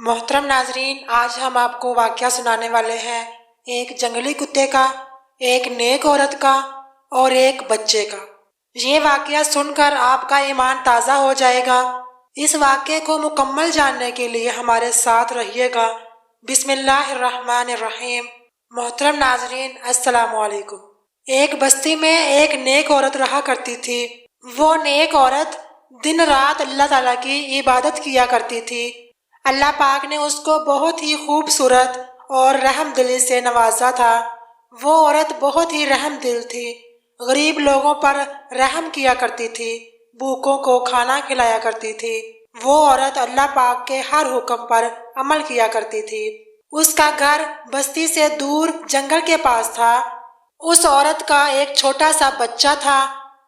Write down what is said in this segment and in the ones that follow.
محترم ناظرین، آج ہم آپ کو واقعہ سنانے والے ہیں ایک جنگلی کتے کا، ایک نیک عورت کا اور ایک بچے کا۔ یہ واقعہ سن کر آپ کا ایمان تازہ ہو جائے گا۔ اس واقعے کو مکمل جاننے کے لیے ہمارے ساتھ رہیے گا۔ بسم اللہ الرحمن الرحیم۔ محترم ناظرین، السلام علیکم۔ ایک بستی میں ایک نیک عورت رہا کرتی تھی۔ وہ نیک عورت دن رات اللہ تعالیٰ کی عبادت کیا کرتی تھی۔ اللہ پاک نے اس کو بہت ہی خوبصورت اور رحم دلی سے نوازا تھا۔ وہ عورت بہت ہی رحم دل تھی، غریب لوگوں پر رحم کیا کرتی تھی، بھوکوں کو کھانا کھلایا کرتی تھی۔ وہ عورت اللہ پاک کے ہر حکم پر عمل کیا کرتی تھی۔ اس کا گھر بستی سے دور جنگل کے پاس تھا۔ اس عورت کا ایک چھوٹا سا بچہ تھا۔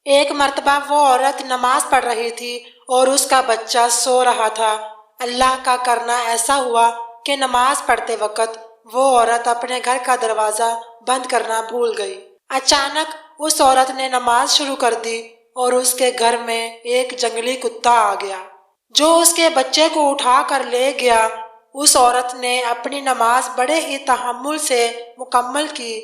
ایک مرتبہ وہ عورت نماز پڑھ رہی تھی اور اس کا بچہ سو رہا تھا۔ اللہ کا کرنا ایسا ہوا کہ نماز پڑھتے وقت وہ عورت اپنے گھر کا دروازہ بند کرنا بھول گئی۔ اچانک اس عورت نے نماز شروع کر دی اور اس کے گھر میں ایک جنگلی کتا آ گیا جو اس کے بچے کو اٹھا کر لے گیا۔ اس عورت نے اپنی نماز بڑے ہی تحمل سے مکمل کی۔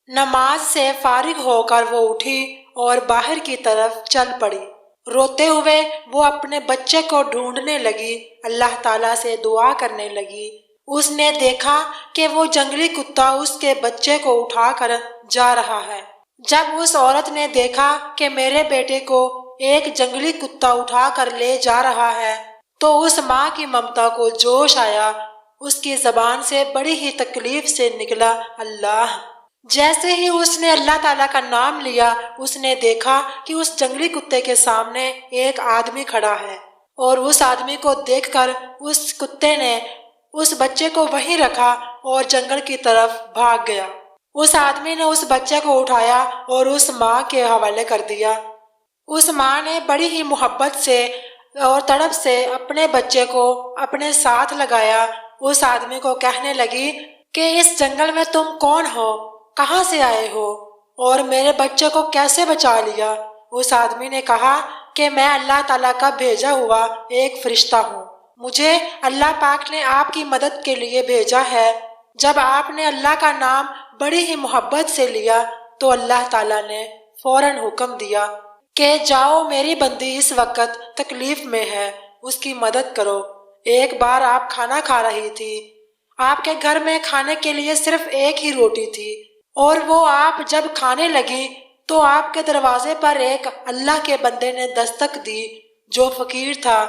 نماز سے فارغ ہو کر وہ اٹھی اور باہر کی طرف چل پڑی۔ روتے ہوئے وہ اپنے بچے کو ڈھونڈنے لگی، اللہ تعالیٰ سے دعا کرنے لگی۔ اس نے دیکھا کہ وہ جنگلی کتا اس کے بچے کو اٹھا کر جا رہا ہے۔ جب اس عورت نے دیکھا کہ میرے بیٹے کو ایک جنگلی کتا اٹھا کر لے جا رہا ہے تو اس ماں کی ممتا کو جوش آیا۔ اس کی زبان سے بڑی ہی تکلیف سے نکلا اللہ۔ جیسے ہی اس نے اللہ تعالیٰ کا نام لیا، اس نے دیکھا کہ اس جنگلی کتے کے سامنے ایک آدمی کھڑا ہے، اور اس آدمی کو دیکھ کر اس کتے نے اس بچے کو وہیں رکھا اور جنگل کی طرف بھاگ گیا۔ اس آدمی نے اس بچے کو اٹھایا اور اس ماں کے حوالے کر دیا۔ اس ماں نے بڑی ہی محبت سے اور تڑپ سے اپنے بچے کو اپنے ساتھ لگایا۔ اس آدمی کو کہنے لگی کہ اس جنگل میں تم کون ہو، کہاں سے آئے ہو اور میرے بچے کو کیسے بچا لیا؟ اس آدمی نے کہا کہ میں اللہ تعالیٰ کا بھیجا ہوا ایک فرشتہ ہوں، مجھے اللہ پاک نے آپ کی مدد کے لیے بھیجا ہے۔ جب آپ نے اللہ کا نام بڑی ہی محبت سے لیا تو اللہ تعالیٰ نے فوراً حکم دیا کہ جاؤ، میری بندی اس وقت تکلیف میں ہے، اس کی مدد کرو۔ ایک بار آپ کھانا کھا رہی تھی، آپ کے گھر میں کھانے کے لیے صرف ایک ہی روٹی تھی، اور وہ آپ جب کھانے لگی تو آپ کے دروازے پر ایک اللہ کے بندے نے دستک دی جو فقیر تھا۔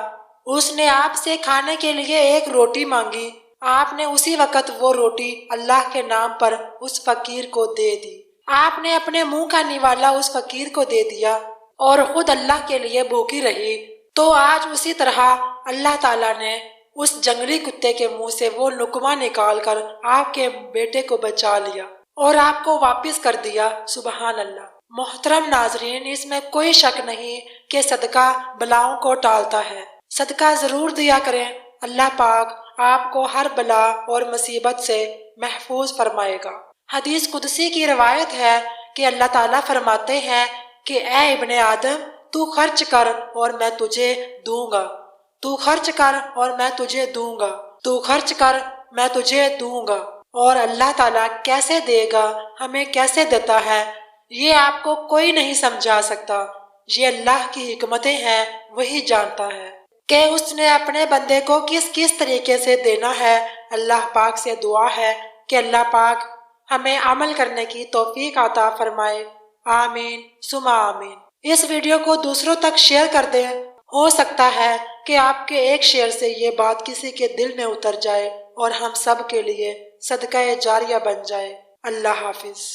اس نے آپ سے کھانے کے لیے ایک روٹی مانگی۔ آپ نے اسی وقت وہ روٹی اللہ کے نام پر اس فقیر کو دے دی۔ آپ نے اپنے منہ کا نوالا اس فقیر کو دے دیا اور خود اللہ کے لیے بھوکی رہی۔ تو آج اسی طرح اللہ تعالیٰ نے اس جنگلی کتے کے منہ سے وہ لقمہ نکال کر آپ کے بیٹے کو بچا لیا اور آپ کو واپس کر دیا۔ سبحان اللہ۔ محترم ناظرین، اس میں کوئی شک نہیں کہ صدقہ بلاؤں کو ٹالتا ہے۔ صدقہ ضرور دیا کریں، اللہ پاک آپ کو ہر بلا اور مصیبت سے محفوظ فرمائے گا۔ حدیث قدسی کی روایت ہے کہ اللہ تعالیٰ فرماتے ہیں کہ اے ابن آدم، تو خرچ کر اور میں تجھے دوں گا، تو خرچ کر اور میں تجھے دوں گا، تو خرچ کر میں تجھے دوں گا۔ اور اللہ تعالیٰ کیسے دے گا، ہمیں کیسے دیتا ہے، یہ آپ کو کوئی نہیں سمجھا سکتا۔ یہ اللہ کی حکمتیں ہیں، وہی جانتا ہے کہ اس نے اپنے بندے کو کس کس طریقے سے دینا ہے۔ اللہ پاک سے دعا ہے کہ اللہ پاک ہمیں عمل کرنے کی توفیق عطا فرمائے۔ آمین ثم آمین۔ اس ویڈیو کو دوسروں تک شیئر کر دیں، ہو سکتا ہے کہ آپ کے ایک شیئر سے یہ بات کسی کے دل میں اتر جائے اور ہم سب کے لیے صدقہ جاریہ بن جائے۔ اللہ حافظ۔